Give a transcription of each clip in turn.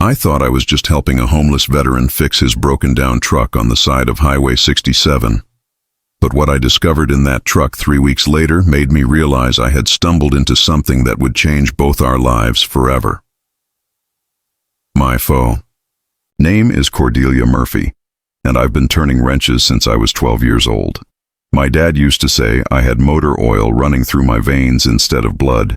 I thought I was just helping a homeless veteran fix his broken-down truck on the side of Highway 67. But what I discovered in that truck 3 weeks later made me realize I had stumbled into something that would change both our lives forever. My foe. Name is Cordelia Murphy, and I've been turning wrenches since I was 12 years old. My dad used to say I had motor oil running through my veins instead of blood,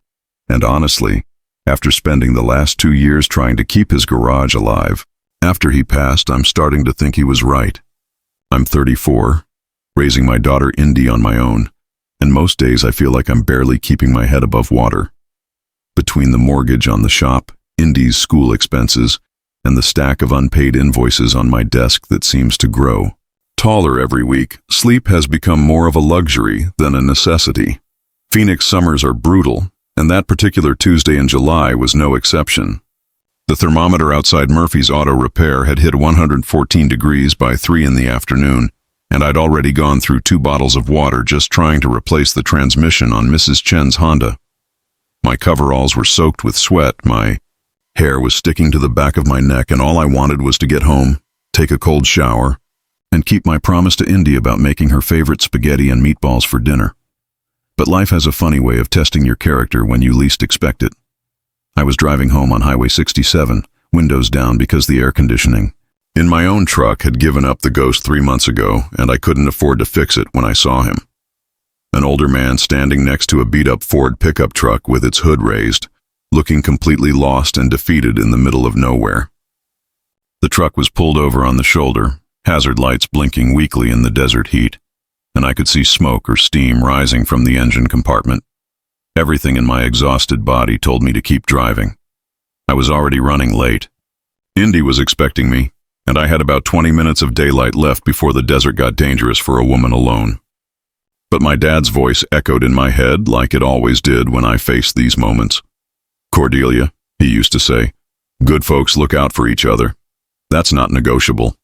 and honestly, after spending the last 2 years trying to keep his garage alive, after he passed, I'm starting to think he was right. I'm 34, raising my daughter Indy on my own, and most days I feel like I'm barely keeping my head above water. Between the mortgage on the shop, Indy's school expenses, and the stack of unpaid invoices on my desk that seems to grow taller every week, sleep has become more of a luxury than a necessity. Phoenix summers are brutal, and that particular Tuesday in July was no exception. The thermometer outside Murphy's Auto Repair had hit 114 degrees by 3 in the afternoon, and I'd already gone through 2 bottles of water just trying to replace the transmission on Mrs. Chen's Honda. My coveralls were soaked with sweat, my hair was sticking to the back of my neck, and all I wanted was to get home, take a cold shower, and keep my promise to Indy about making her favorite spaghetti and meatballs for dinner. But life has a funny way of testing your character when you least expect it. I was driving home on Highway 67, windows down because the air conditioning in my own truck had given up the ghost 3 months ago, and I couldn't afford to fix it when I saw him. An older man standing next to a beat-up Ford pickup truck with its hood raised, looking completely lost and defeated in the middle of nowhere. The truck was pulled over on the shoulder, hazard lights blinking weakly in the desert heat, and I could see smoke or steam rising from the engine compartment. Everything in my exhausted body told me to keep driving. I was already running late. Indy was expecting me, and I had about 20 minutes of daylight left before the desert got dangerous for a woman alone. But my dad's voice echoed in my head like it always did when I faced these moments. "Cordelia," he used to say, "good folks look out for each other. That's not negotiable."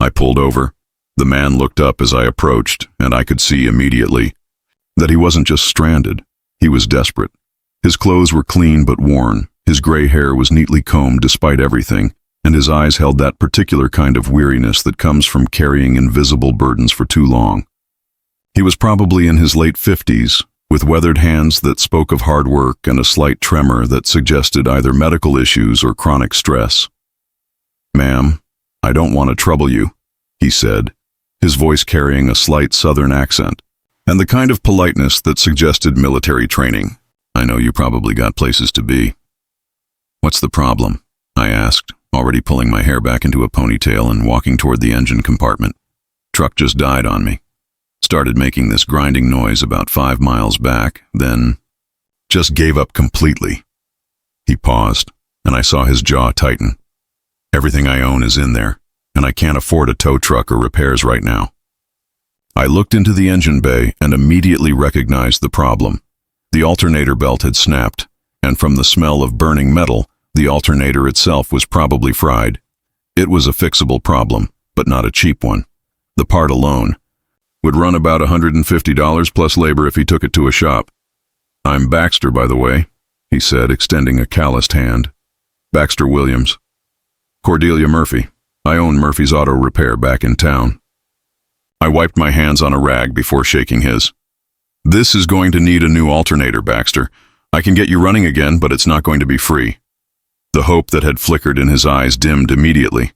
I pulled over. The man looked up as I approached, and I could see immediately that he wasn't just stranded. He was desperate. His clothes were clean but worn, his gray hair was neatly combed despite everything, and his eyes held that particular kind of weariness that comes from carrying invisible burdens for too long. He was probably in his late 50s, with weathered hands that spoke of hard work and a slight tremor that suggested either medical issues or chronic stress. "Ma'am, I don't want to trouble you," he said, his voice carrying a slight southern accent, and the kind of politeness that suggested military training. "I know you probably got places to be." "What's the problem?" I asked, already pulling my hair back into a ponytail and walking toward the engine compartment. "Truck just died on me. Started making this grinding noise about 5 miles back, then just gave up completely." He paused, and I saw his jaw tighten. "Everything I own is in there, and I can't afford a tow truck or repairs right now." I looked into the engine bay and immediately recognized the problem. The alternator belt had snapped, and from the smell of burning metal, the alternator itself was probably fried. It was a fixable problem, but not a cheap one. The part alone would run about $150 plus labor if he took it to a shop. "I'm Baxter, by the way," he said, extending a calloused hand. "Baxter Williams. Cordelia Murphy. I own Murphy's Auto Repair back in town." I wiped my hands on a rag before shaking his. "This is going to need a new alternator, Baxter. I can get you running again, but it's not going to be free." The hope that had flickered in his eyes dimmed immediately.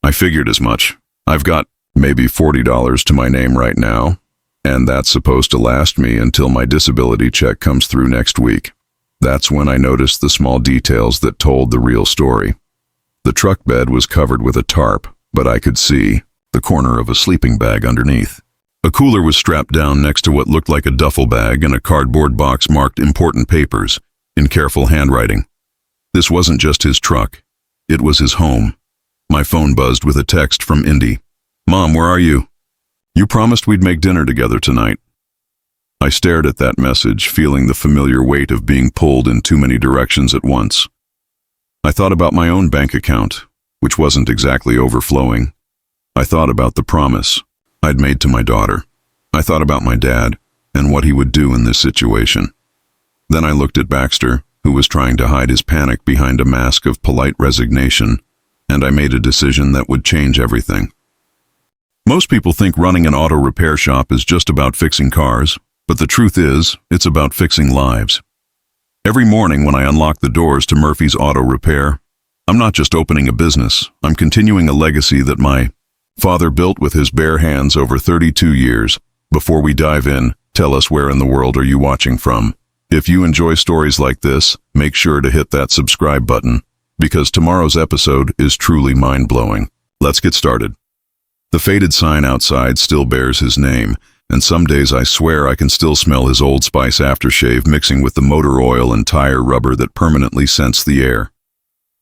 "I figured as much. I've got maybe $40 to my name right now, and that's supposed to last me until my disability check comes through next week." That's when I noticed the small details that told the real story. The truck bed was covered with a tarp, but I could see the corner of a sleeping bag underneath. A cooler was strapped down next to what looked like a duffel bag and a cardboard box marked "important papers" in careful handwriting. This wasn't just his truck. It was his home. My phone buzzed with a text from Indy. "Mom, where are you? You promised we'd make dinner together tonight." I stared at that message, feeling the familiar weight of being pulled in too many directions at once. I thought about my own bank account, which wasn't exactly overflowing. I thought about the promise I'd made to my daughter. I thought about my dad and what he would do in this situation. Then I looked at Baxter, who was trying to hide his panic behind a mask of polite resignation, and I made a decision that would change everything. Most people think running an auto repair shop is just about fixing cars, but the truth is, it's about fixing lives. Every morning when I unlock the doors to Murphy's Auto Repair, I'm not just opening a business, I'm continuing a legacy that my father built with his bare hands over 32 years. Before we dive in, tell us, where in the world are you watching from? If you enjoy stories like this, make sure to hit that subscribe button, because tomorrow's episode is truly mind-blowing. Let's get started. The faded sign outside still bears his name, and some days I swear I can still smell his Old Spice aftershave mixing with the motor oil and tire rubber that permanently scents the air.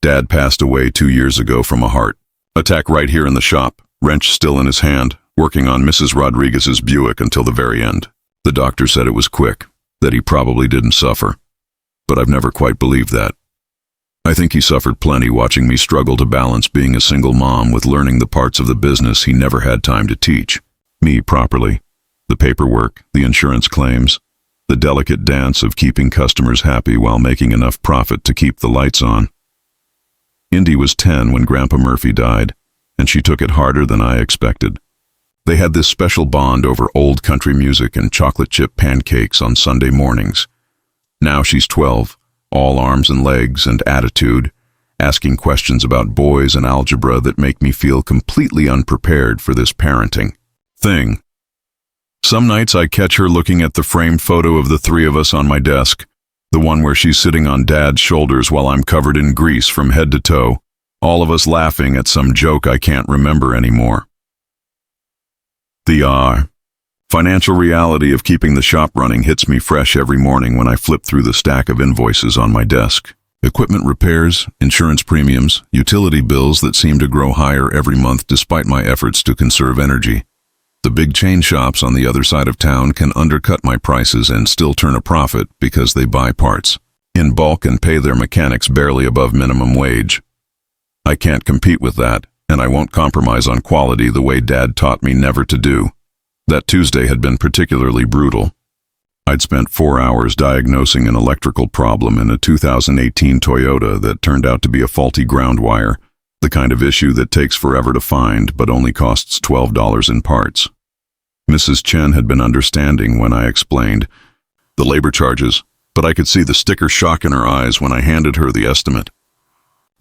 Dad passed away 2 years ago from a heart attack right here in the shop, wrench still in his hand, working on Mrs. Rodriguez's Buick until the very end. The doctor said it was quick, that he probably didn't suffer. But I've never quite believed that. I think he suffered plenty watching me struggle to balance being a single mom with learning the parts of the business he never had time to teach me properly. The paperwork, the insurance claims, the delicate dance of keeping customers happy while making enough profit to keep the lights on. Indy was 10 when Grandpa Murphy died, and she took it harder than I expected. They had this special bond over old country music and chocolate chip pancakes on Sunday mornings. Now she's 12, all arms and legs and attitude, asking questions about boys and algebra that make me feel completely unprepared for this parenting thing. Some nights I catch her looking at the framed photo of the three of us on my desk, the one where she's sitting on Dad's shoulders while I'm covered in grease from head to toe, all of us laughing at some joke I can't remember anymore. The financial reality of keeping the shop running hits me fresh every morning when I flip through the stack of invoices on my desk. Equipment repairs, insurance premiums, utility bills that seem to grow higher every month despite my efforts to conserve energy. The big chain shops on the other side of town can undercut my prices and still turn a profit because they buy parts in bulk and pay their mechanics barely above minimum wage. I can't compete with that, and I won't compromise on quality the way Dad taught me never to do. That Tuesday had been particularly brutal. I'd spent 4 hours diagnosing an electrical problem in a 2018 Toyota that turned out to be a faulty ground wire, the kind of issue that takes forever to find but only costs $12 in parts. Mrs. Chen had been understanding when I explained the labor charges, but I could see the sticker shock in her eyes when I handed her the estimate.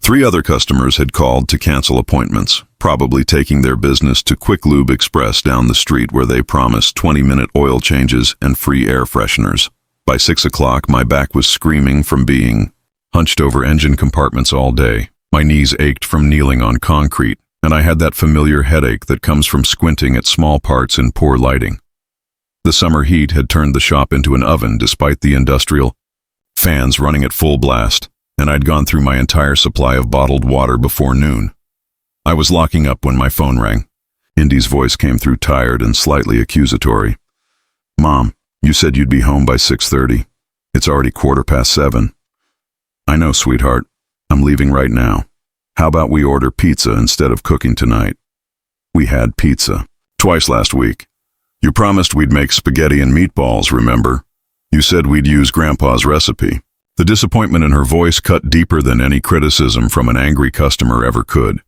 3 other customers had called to cancel appointments, probably taking their business to Quick Lube Express down the street where they promised 20-minute oil changes and free air fresheners. By 6 o'clock, my back was screaming from being hunched over engine compartments all day. My knees ached from kneeling on concrete, and I had that familiar headache that comes from squinting at small parts in poor lighting. The summer heat had turned the shop into an oven despite the industrial fans running at full blast, and I'd gone through my entire supply of bottled water before noon. I was locking up when my phone rang. Indy's voice came through tired and slightly accusatory. "Mom, you said you'd be home by 6:30. It's already 7:15. "I know, sweetheart. I'm leaving right now. How about we order pizza instead of cooking tonight?" We had pizza twice last week. You promised we'd make spaghetti and meatballs, remember? You said we'd use Grandpa's recipe. The disappointment in her voice cut deeper than any criticism from an angry customer ever could.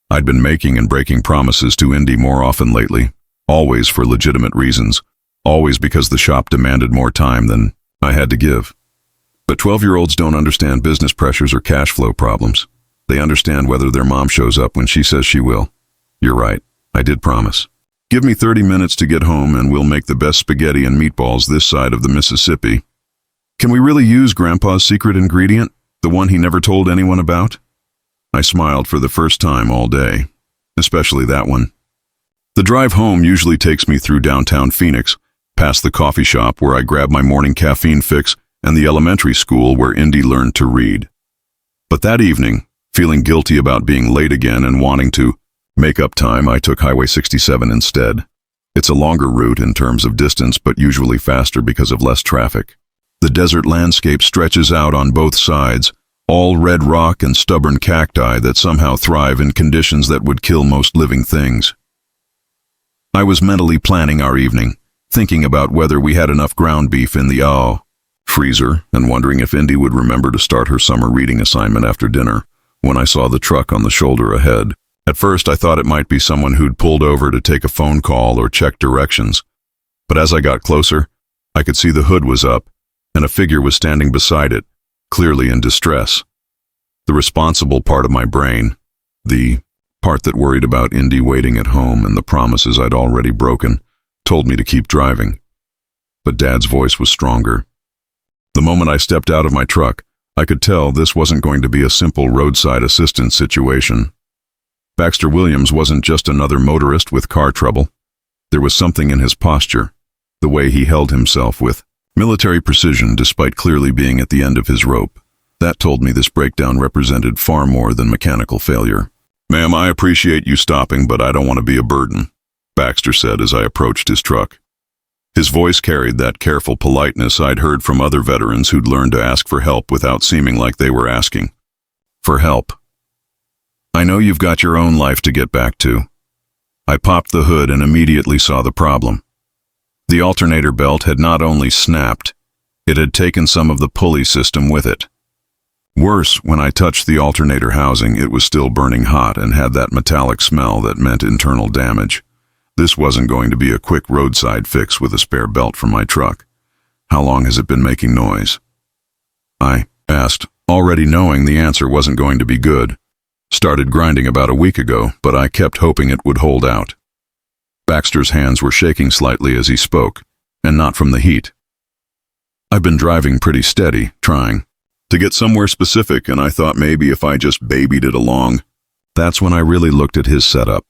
I'd been making and breaking promises to Indy more often lately, always for legitimate reasons, always because the shop demanded more time than I had to give. But 12-year-olds don't understand business pressures or cash flow problems. They understand whether their mom shows up when she says she will. You're right, I did promise. Give me 30 minutes to get home and we'll make the best spaghetti and meatballs this side of the Mississippi. Can we really use Grandpa's secret ingredient, the one he never told anyone about? I smiled for the first time all day, especially that one. The drive home usually takes me through downtown Phoenix, past the coffee shop where I grab my morning caffeine fix and the elementary school where Indy learned to read. But that evening, feeling guilty about being late again and wanting to make up time, I took Highway 67 instead. It's a longer route in terms of distance, but usually faster because of less traffic. The desert landscape stretches out on both sides, all red rock and stubborn cacti that somehow thrive in conditions that would kill most living things. I was mentally planning our evening, thinking about whether we had enough ground beef in the freezer, and wondering if Indy would remember to start her summer reading assignment after dinner, when I saw the truck on the shoulder ahead. At first, I thought it might be someone who'd pulled over to take a phone call or check directions. But as I got closer, I could see the hood was up, and a figure was standing beside it, clearly in distress. The responsible part of my brain, the part that worried about Indy waiting at home and the promises I'd already broken, told me to keep driving. But Dad's voice was stronger. The moment I stepped out of my truck, I could tell this wasn't going to be a simple roadside assistance situation. Baxter Williams wasn't just another motorist with car trouble. There was something in his posture, the way he held himself with military precision despite clearly being at the end of his rope. That told me this breakdown represented far more than mechanical failure. "Ma'am, I appreciate you stopping, but I don't want to be a burden," Baxter said as I approached his truck. His voice carried that careful politeness I'd heard from other veterans who'd learned to ask for help without seeming like they were asking for help. "I know you've got your own life to get back to." I popped the hood and immediately saw the problem. The alternator belt had not only snapped, it had taken some of the pulley system with it. Worse, when I touched the alternator housing, it was still burning hot and had that metallic smell that meant internal damage. This wasn't going to be a quick roadside fix with a spare belt from my truck. "How long has it been making noise?" I asked, already knowing the answer wasn't going to be good. "Started grinding about a week ago, but I kept hoping it would hold out." Baxter's hands were shaking slightly as he spoke, and not from the heat. "I've been driving pretty steady, trying to get somewhere specific, and I thought maybe if I just babied it along." That's when I really looked at his setup.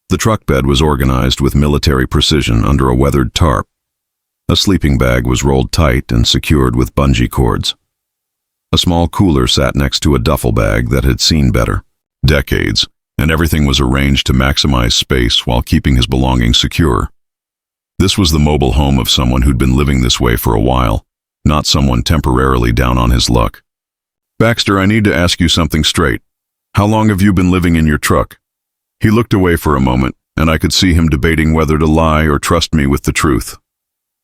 The truck bed was organized with military precision under a weathered tarp. A sleeping bag was rolled tight and secured with bungee cords. A small cooler sat next to a duffel bag that had seen better decades, and everything was arranged to maximize space while keeping his belongings secure. This was the mobile home of someone who'd been living this way for a while, not someone temporarily down on his luck. "Baxter, I need to ask you something straight. How long have you been living in your truck?" He looked away for a moment, and I could see him debating whether to lie or trust me with the truth.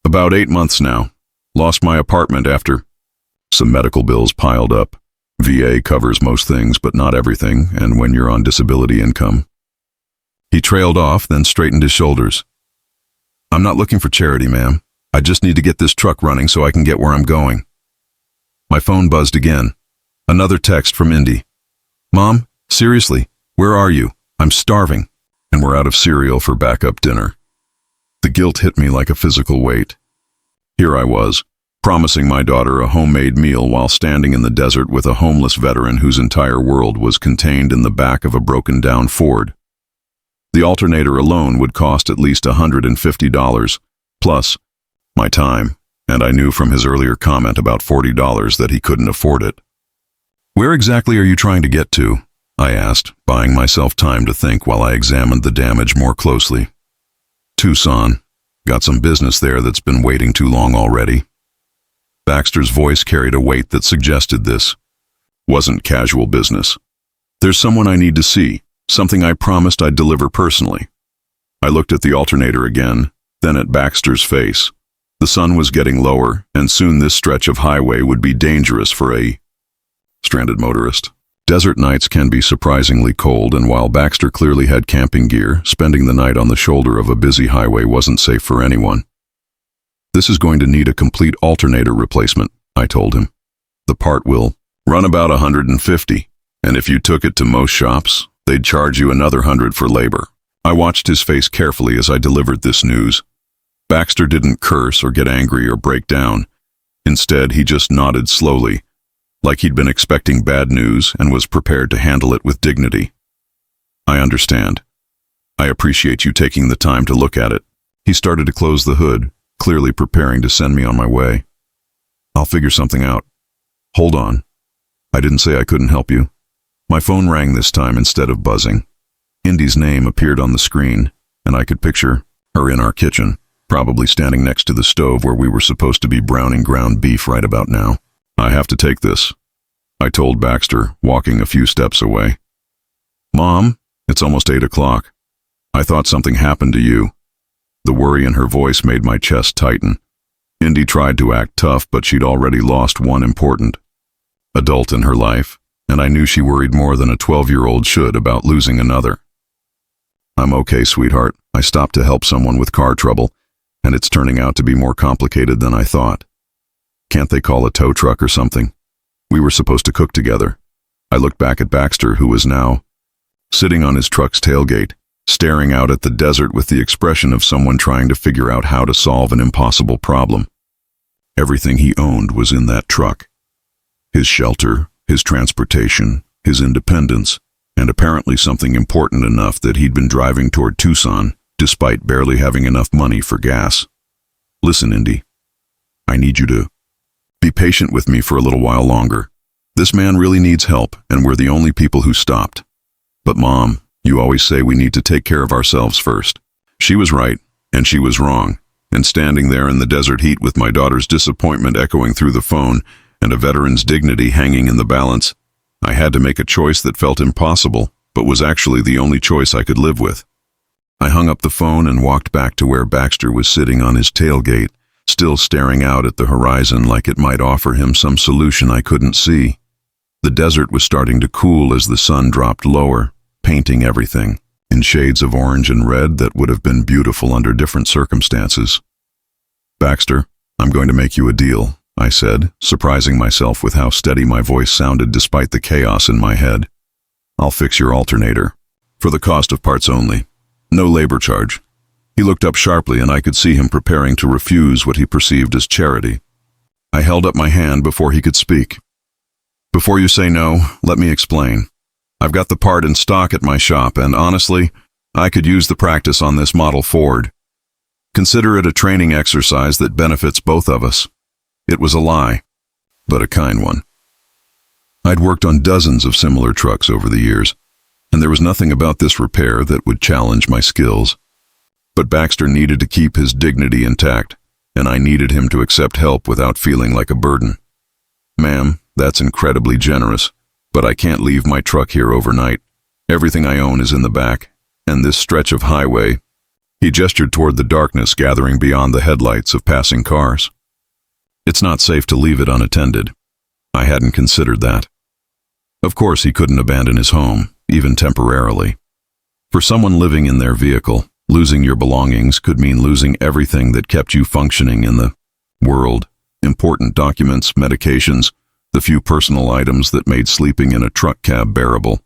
"About 8 months now. Lost my apartment after some medical bills piled up. VA covers most things, but not everything, and when you're on disability income." He trailed off, then straightened his shoulders. "I'm not looking for charity, ma'am. I just need to get this truck running so I can get where I'm going." My phone buzzed again. Another text from Indy. "Mom, seriously, where are you? I'm starving." And we're out of cereal for backup dinner. The guilt hit me like a physical weight. Here I was, promising my daughter a homemade meal while standing in the desert with a homeless veteran whose entire world was contained in the back of a broken-down Ford. The alternator alone would cost at least $150, plus my time, and I knew from his earlier comment about $40 that he couldn't afford it. "Where exactly are you trying to get to?" I asked, buying myself time to think while I examined the damage more closely. "Tucson. Got some business there that's been waiting too long already." Baxter's voice carried a weight that suggested this wasn't casual business. "There's someone I need to see, something I promised I'd deliver personally." I looked at the alternator again, then at Baxter's face. The sun was getting lower, and soon this stretch of highway would be dangerous for a stranded motorist. Desert nights can be surprisingly cold, and while Baxter clearly had camping gear, spending the night on the shoulder of a busy highway wasn't safe for anyone. "This is going to need a complete alternator replacement," I told him. "The part will run about $150, and if you took it to most shops, they'd charge you another $100 for labor." I watched his face carefully as I delivered this news. Baxter didn't curse or get angry or break down. Instead, he just nodded slowly, like he'd been expecting bad news and was prepared to handle it with dignity. "I understand. I appreciate you taking the time to look at it." He started to close the hood, clearly preparing to send me on my way. "I'll figure something out. Hold on. I didn't say I couldn't help you." My phone rang this time instead of buzzing. Indy's name appeared on the screen, and I could picture her in our kitchen, probably standing next to the stove where we were supposed to be browning ground beef right about now. "I have to take this," I told Baxter, walking a few steps away. "Mom, it's almost 8 o'clock. I thought something happened to you." The worry in her voice made my chest tighten. Indy tried to act tough, but she'd already lost one important adult in her life, and I knew she worried more than a 12-year-old should about losing another. I'm okay, sweetheart. I stopped to help someone with car trouble, and it's turning out to be more complicated than I thought. Can't they call a tow truck or something? We were supposed to cook together. I looked back at Baxter, who was now sitting on his truck's tailgate, staring out at the desert with the expression of someone trying to figure out how to solve an impossible problem. Everything he owned was in that truck. His shelter, his transportation, his independence, and apparently something important enough that he'd been driving toward Tucson, despite barely having enough money for gas. Listen, Indy. I need you to be patient with me for a little while longer. This man really needs help, and we're the only people who stopped. But Mom, you always say we need to take care of ourselves first. She was right, and she was wrong. And standing there in the desert heat with my daughter's disappointment echoing through the phone and a veteran's dignity hanging in the balance, I had to make a choice that felt impossible, but was actually the only choice I could live with. I hung up the phone and walked back to where Baxter was sitting on his tailgate, still staring out at the horizon like it might offer him some solution I couldn't see. The desert was starting to cool as the sun dropped lower, painting everything in shades of orange and red that would have been beautiful under different circumstances. Baxter, I'm going to make you a deal, I said, surprising myself with how steady my voice sounded despite the chaos in my head. I'll fix your alternator, for the cost of parts only. No labor charge. He looked up sharply, and I could see him preparing to refuse what he perceived as charity. I held up my hand before he could speak. Before you say no, let me explain. I've got the part in stock at my shop, and honestly, I could use the practice on this model Ford. Consider it a training exercise that benefits both of us. It was a lie, but a kind one. I'd worked on dozens of similar trucks over the years, and there was nothing about this repair that would challenge my skills. But Baxter needed to keep his dignity intact, and I needed him to accept help without feeling like a burden. Ma'am, that's incredibly generous, but I can't leave my truck here overnight. Everything I own is in the back, and this stretch of highway. He gestured toward the darkness gathering beyond the headlights of passing cars. It's not safe to leave it unattended. I hadn't considered that. Of course, he couldn't abandon his home, even temporarily. For someone living in their vehicle, losing your belongings could mean losing everything that kept you functioning in the world. Important documents, medications, the few personal items that made sleeping in a truck cab bearable.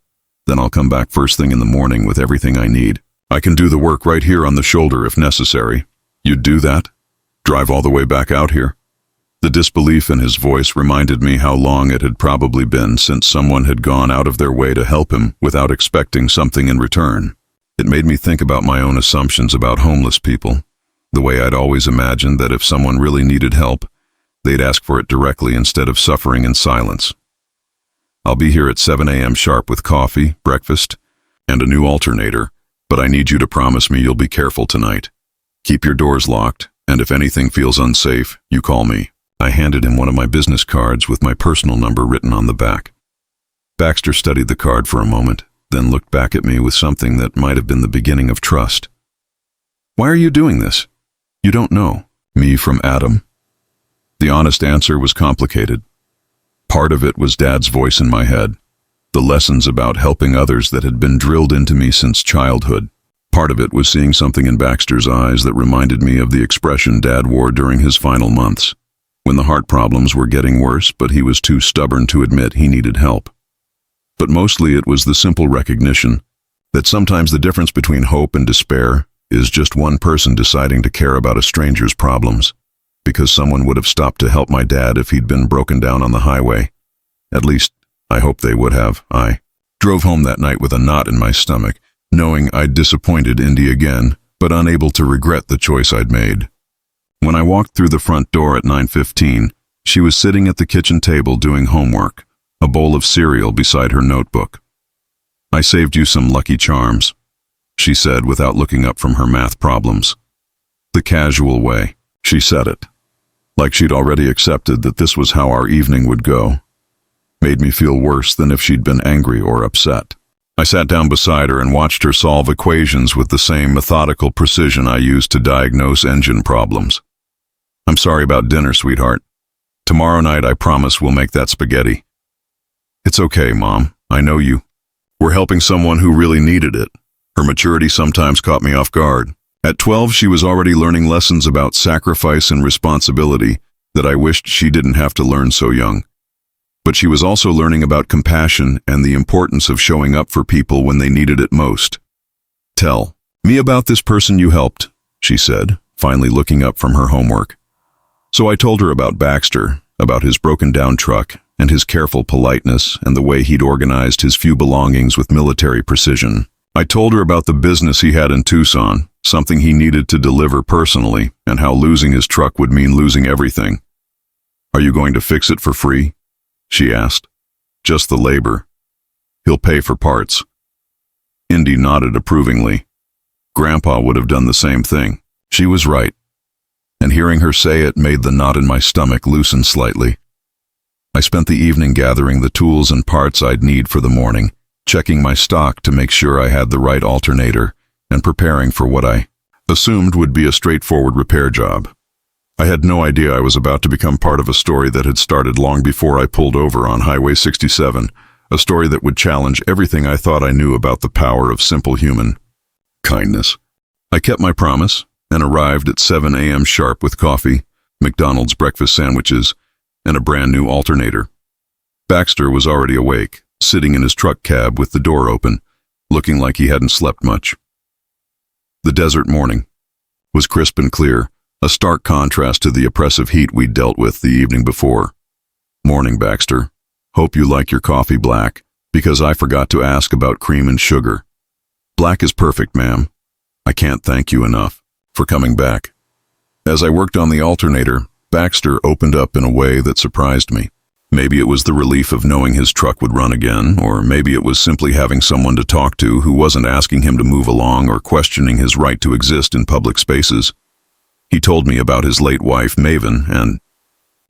Then I'll come back first thing in the morning with everything I need. I can do the work right here on the shoulder if necessary. You'd do that? Drive all the way back out here? The disbelief in his voice reminded me how long it had probably been since someone had gone out of their way to help him without expecting something in return. It made me think about my own assumptions about homeless people, the way I'd always imagined that if someone really needed help, they'd ask for it directly instead of suffering in silence. I'll be here at 7 a.m. sharp with coffee, breakfast, and a new alternator, but I need you to promise me you'll be careful tonight. Keep your doors locked, and if anything feels unsafe, you call me. I handed him one of my business cards with my personal number written on the back. Baxter studied the card for a moment, then looked back at me with something that might have been the beginning of trust. Why are you doing this? You don't know. Me from Adam? The honest answer was complicated. Part of it was Dad's voice in my head, the lessons about helping others that had been drilled into me since childhood. Part of it was seeing something in Baxter's eyes that reminded me of the expression Dad wore during his final months, when the heart problems were getting worse, but he was too stubborn to admit he needed help. But mostly it was the simple recognition that sometimes the difference between hope and despair is just one person deciding to care about a stranger's problems, because someone would have stopped to help my dad if he'd been broken down on the highway. At least, I hope they would have. I drove home that night with a knot in my stomach, knowing I'd disappointed Indy again, but unable to regret the choice I'd made. When I walked through the front door at 9:15, she was sitting at the kitchen table doing homework, a bowl of cereal beside her notebook. I saved you some Lucky Charms, she said without looking up from her math problems. The casual way she said it, like she'd already accepted that this was how our evening would go, made me feel worse than if she'd been angry or upset. I sat down beside her and watched her solve equations with the same methodical precision I used to diagnose engine problems. I'm sorry about dinner, sweetheart. Tomorrow night I promise we'll make that spaghetti. It's okay, Mom. I know you. We're helping someone who really needed it. Her maturity sometimes caught me off guard. At 12, she was already learning lessons about sacrifice and responsibility that I wished she didn't have to learn so young. But she was also learning about compassion and the importance of showing up for people when they needed it most. Tell me about this person you helped, she said, finally looking up from her homework. So I told her about Baxter, about his broken-down truck, and his careful politeness and the way he'd organized his few belongings with military precision. I told her about the business he had in Tucson, something he needed to deliver personally, and how losing his truck would mean losing everything. Are you going to fix it for free? She asked. Just the labor. He'll pay for parts. Indy nodded approvingly. Grandpa would have done the same thing. She was right. And hearing her say it made the knot in my stomach loosen slightly. I spent the evening gathering the tools and parts I'd need for the morning, checking my stock to make sure I had the right alternator, and preparing for what I assumed would be a straightforward repair job. I had no idea I was about to become part of a story that had started long before I pulled over on Highway 67, a story that would challenge everything I thought I knew about the power of simple human kindness. I kept my promise and arrived at 7 a.m. sharp with coffee, McDonald's breakfast sandwiches, and a brand new alternator. Baxter was already awake, sitting in his truck cab with the door open, looking like he hadn't slept much. The desert morning was crisp and clear, a stark contrast to the oppressive heat we'd dealt with the evening before. Morning, Baxter. Hope you like your coffee black, because I forgot to ask about cream and sugar. Black is perfect, ma'am. I can't thank you enough for coming back. As I worked on the alternator, Baxter opened up in a way that surprised me. Maybe it was the relief of knowing his truck would run again, or maybe it was simply having someone to talk to who wasn't asking him to move along or questioning his right to exist in public spaces. He told me about his late wife, Maven, and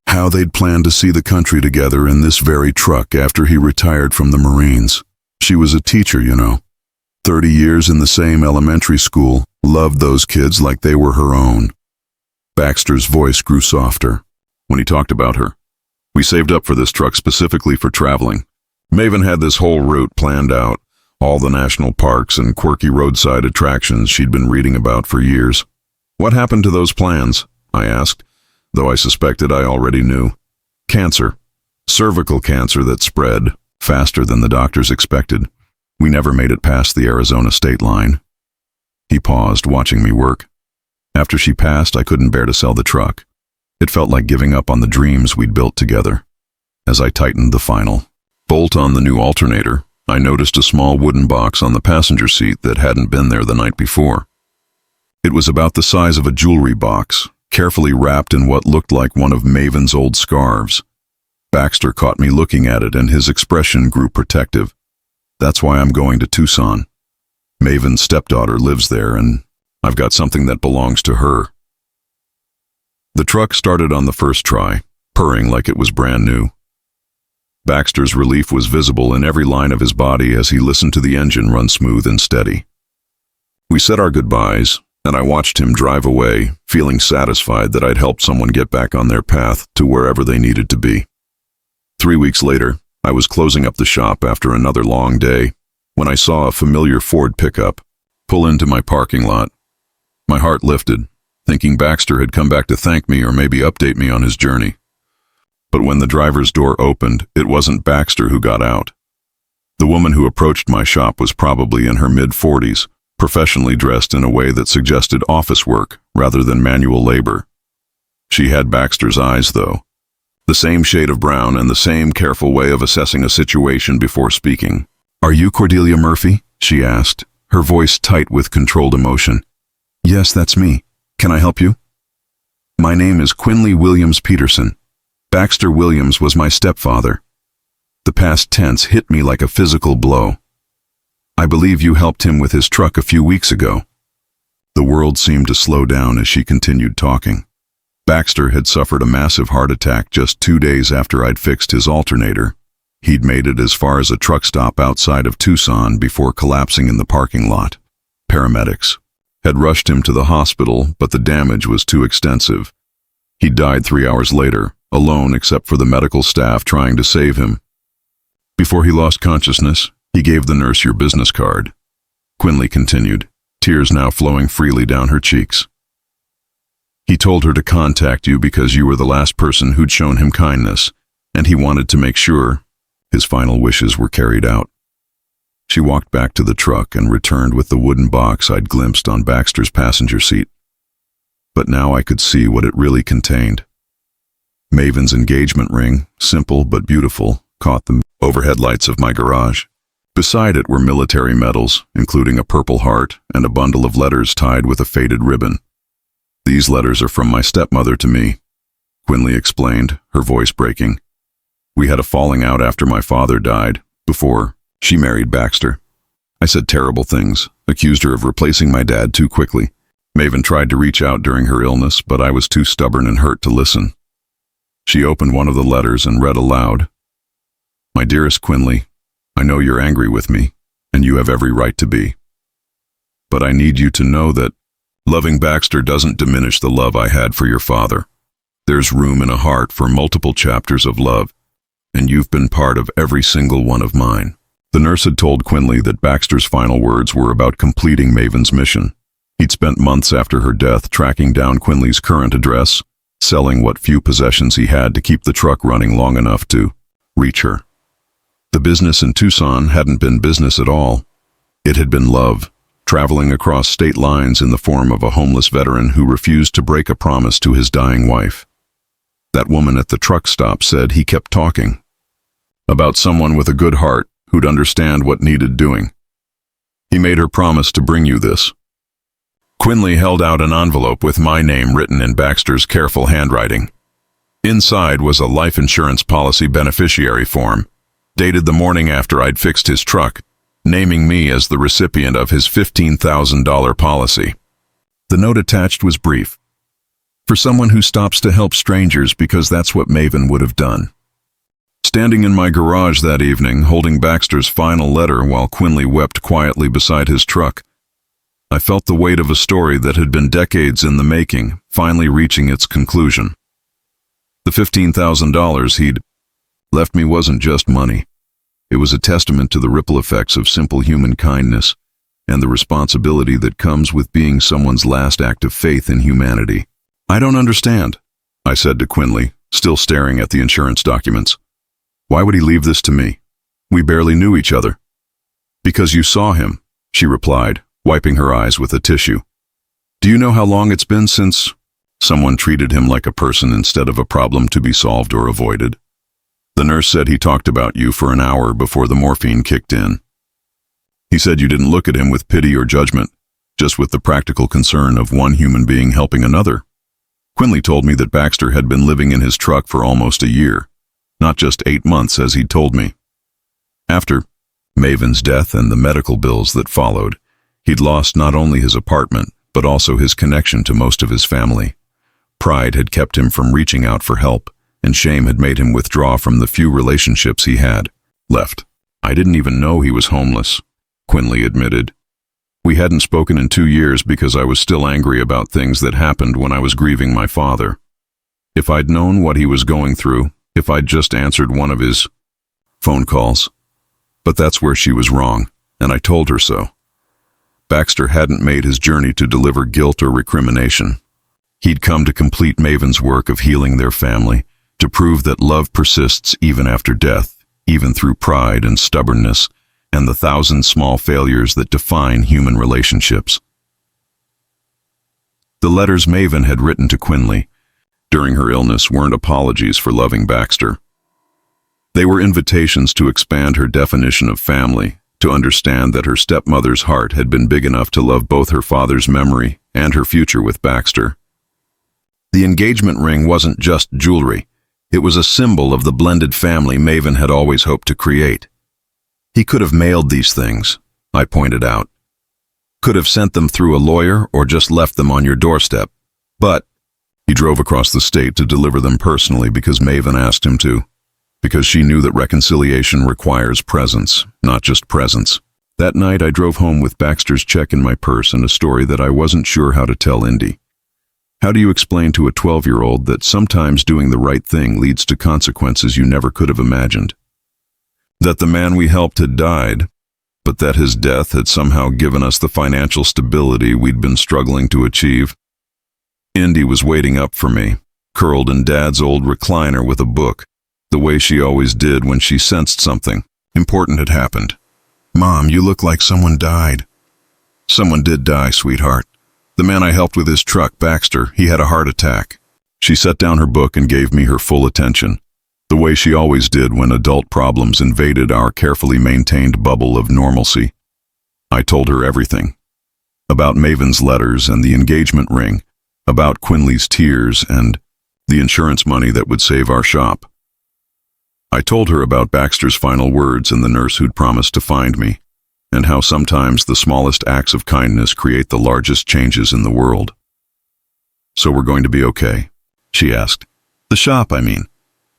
how they'd planned to see the country together in this very truck after he retired from the Marines. She was a teacher, 30 years in the same elementary school, loved those kids like they were her own. Baxter's voice grew softer when he talked about her. We saved up for this truck specifically for traveling. Maven had this whole route planned out, all the national parks and quirky roadside attractions she'd been reading about for years. What happened to those plans? I asked, though I suspected I already knew. Cancer. Cervical cancer that spread faster than the doctors expected. We never made it past the Arizona state line. He paused, watching me work. After she passed, I couldn't bear to sell the truck. It felt like giving up on the dreams we'd built together. As I tightened the final bolt on the new alternator, I noticed a small wooden box on the passenger seat that hadn't been there the night before. It was about the size of a jewelry box, carefully wrapped in what looked like one of Maven's old scarves. Baxter caught me looking at it, and his expression grew protective. That's why I'm going to Tucson. Maven's stepdaughter lives there, and I've got something that belongs to her. The truck started on the first try, purring like it was brand new. Baxter's relief was visible in every line of his body as he listened to the engine run smooth and steady. We said our goodbyes, and I watched him drive away, feeling satisfied that I'd helped someone get back on their path to wherever they needed to be. 3 weeks later, I was closing up the shop after another long day when I saw a familiar Ford pickup pull into my parking lot. My heart lifted, thinking Baxter had come back to thank me or maybe update me on his journey. But when the driver's door opened, it wasn't Baxter who got out. The woman who approached my shop was probably in her mid-40s, professionally dressed in a way that suggested office work rather than manual labor. She had Baxter's eyes, though. The same shade of brown and the same careful way of assessing a situation before speaking. "Are you Cordelia Murphy?" she asked, her voice tight with controlled emotion. "Yes, that's me. Can I help you?" "My name is Quinley Williams Peterson. Baxter Williams was my stepfather." The past tense hit me like a physical blow. "I believe you helped him with his truck a few weeks ago." The world seemed to slow down as she continued talking. Baxter had suffered a massive heart attack just 2 days after I'd fixed his alternator. He'd made it as far as a truck stop outside of Tucson before collapsing in the parking lot. Paramedics had rushed him to the hospital, but the damage was too extensive. He died 3 hours later, alone except for the medical staff trying to save him. Before he lost consciousness, he gave the nurse your business card. Quinley continued, tears now flowing freely down her cheeks. He told her to contact you because you were the last person who'd shown him kindness, and he wanted to make sure his final wishes were carried out. She walked back to the truck and returned with the wooden box I'd glimpsed on Baxter's passenger seat. But now I could see what it really contained. Maven's engagement ring, simple but beautiful, caught the overhead lights of my garage. Beside it were military medals, including a Purple Heart and a bundle of letters tied with a faded ribbon. "These letters are from my stepmother to me," Quinley explained, her voice breaking. "We had a falling out after my father died, before she married Baxter. I said terrible things, accused her of replacing my dad too quickly. Maven tried to reach out during her illness, but I was too stubborn and hurt to listen." She opened one of the letters and read aloud, "My dearest Quinley, I know you're angry with me, and you have every right to be. But I need you to know that loving Baxter doesn't diminish the love I had for your father. There's room in a heart for multiple chapters of love, and you've been part of every single one of mine." The nurse had told Quinley that Baxter's final words were about completing Maven's mission. He'd spent months after her death tracking down Quinley's current address, selling what few possessions he had to keep the truck running long enough to reach her. The business in Tucson hadn't been business at all. It had been love, traveling across state lines in the form of a homeless veteran who refused to break a promise to his dying wife. That woman at the truck stop said he kept talking about someone with a good heart who'd understand what needed doing. He made her promise to bring you this. Quinley held out an envelope with my name written in Baxter's careful handwriting. Inside was a life insurance policy beneficiary form, dated the morning after I'd fixed his truck, naming me as the recipient of his $15,000 policy. The note attached was brief. "For someone who stops to help strangers because that's what Maven would have done." Standing in my garage that evening, holding Baxter's final letter while Quinley wept quietly beside his truck, I felt the weight of a story that had been decades in the making, finally reaching its conclusion. The $15,000 he'd left me wasn't just money. It was a testament to the ripple effects of simple human kindness and the responsibility that comes with being someone's last act of faith in humanity. "I don't understand," I said to Quinley, still staring at the insurance documents. "Why would he leave this to me? We barely knew each other." "Because you saw him," she replied, wiping her eyes with a tissue. "Do you know how long it's been since someone treated him like a person instead of a problem to be solved or avoided? The nurse said he talked about you for an hour before the morphine kicked in. He said you didn't look at him with pity or judgment, just with the practical concern of one human being helping another." Quinley told me that Baxter had been living in his truck for almost a year, not just 8 months as he'd told me. After Maven's death and the medical bills that followed, he'd lost not only his apartment, but also his connection to most of his family. Pride had kept him from reaching out for help, and shame had made him withdraw from the few relationships he had left. "I didn't even know he was homeless," Quinley admitted. "We hadn't spoken in 2 years because I was still angry about things that happened when I was grieving my father. If I'd known what he was going through, if I'd just answered one of his phone calls. But that's where she was wrong, and I told her so. Baxter hadn't made his journey to deliver guilt or recrimination. He'd come to complete Maven's work of healing their family, to prove that love persists even after death, even through pride and stubbornness, and the 1,000 small failures that define human relationships." The letters Maven had written to Quinley during her illness weren't apologies for loving Baxter. They were invitations to expand her definition of family, to understand that her stepmother's heart had been big enough to love both her father's memory and her future with Baxter. The engagement ring wasn't just jewelry. It was a symbol of the blended family Maven had always hoped to create. He could have mailed these things, I pointed out. Could have sent them through a lawyer or just left them on your doorstep. But he drove across the state to deliver them personally because Maven asked him to. Because she knew that reconciliation requires presence, not just presence. That night I drove home with Baxter's check in my purse and a story that I wasn't sure how to tell Indy. How do you explain to a 12-year-old that sometimes doing the right thing leads to consequences you never could have imagined? That the man we helped had died, but that his death had somehow given us the financial stability we'd been struggling to achieve? Indy was waiting up for me, curled in Dad's old recliner with a book, the way she always did when she sensed something important had happened. "Mom, you look like someone died." "Someone did die, sweetheart. The man I helped with his truck, Baxter, he had a heart attack." She set down her book and gave me her full attention, the way she always did when adult problems invaded our carefully maintained bubble of normalcy. I told her everything. About Maven's letters and the engagement ring, about Quinley's tears and the insurance money that would save our shop. I told her about Baxter's final words and the nurse who'd promised to find me, and how sometimes the smallest acts of kindness create the largest changes in the world. "So we're going to be okay?" she asked. "The shop, I mean.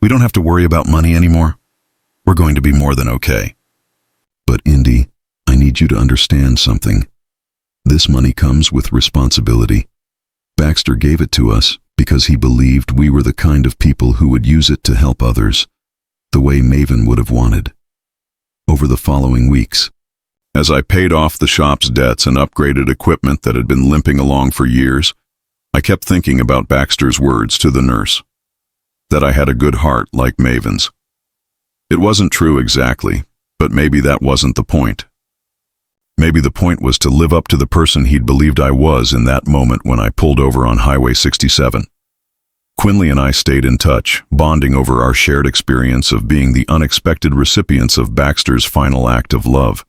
We don't have to worry about money anymore. We're going to be more than okay." "But Indy, I need you to understand something. This money comes with responsibility. Baxter gave it to us because he believed we were the kind of people who would use it to help others, the way Maven would have wanted." Over the following weeks, as I paid off the shop's debts and upgraded equipment that had been limping along for years, I kept thinking about Baxter's words to the nurse, that I had a good heart like Maven's. It wasn't true exactly, but maybe that wasn't the point. Maybe the point was to live up to the person he'd believed I was in that moment when I pulled over on Highway 67. Quinley and I stayed in touch, bonding over our shared experience of being the unexpected recipients of Baxter's final act of love.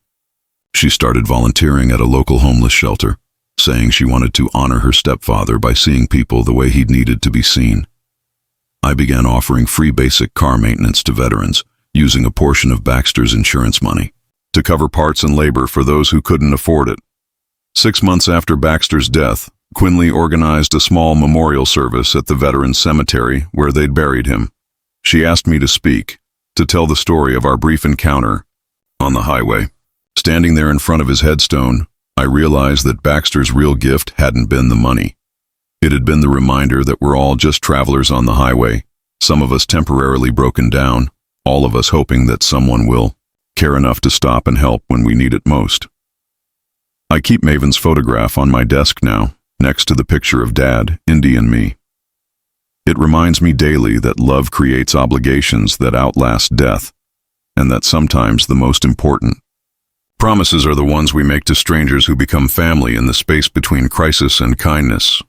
She started volunteering at a local homeless shelter, saying she wanted to honor her stepfather by seeing people the way he'd needed to be seen. I began offering free basic car maintenance to veterans, using a portion of Baxter's insurance money to cover parts and labor for those who couldn't afford it. 6 months after Baxter's death, Quinley organized a small memorial service at the veterans' cemetery where they'd buried him. She asked me to speak, to tell the story of our brief encounter on the highway. Standing there in front of his headstone, I realized that Baxter's real gift hadn't been the money. It had been the reminder that we're all just travelers on the highway, some of us temporarily broken down, all of us hoping that someone will care enough to stop and help when we need it most. I keep Maven's photograph on my desk now, next to the picture of Dad, Indy, and me. It reminds me daily that love creates obligations that outlast death, and that sometimes the most important promises are the ones we make to strangers who become family in the space between crisis and kindness.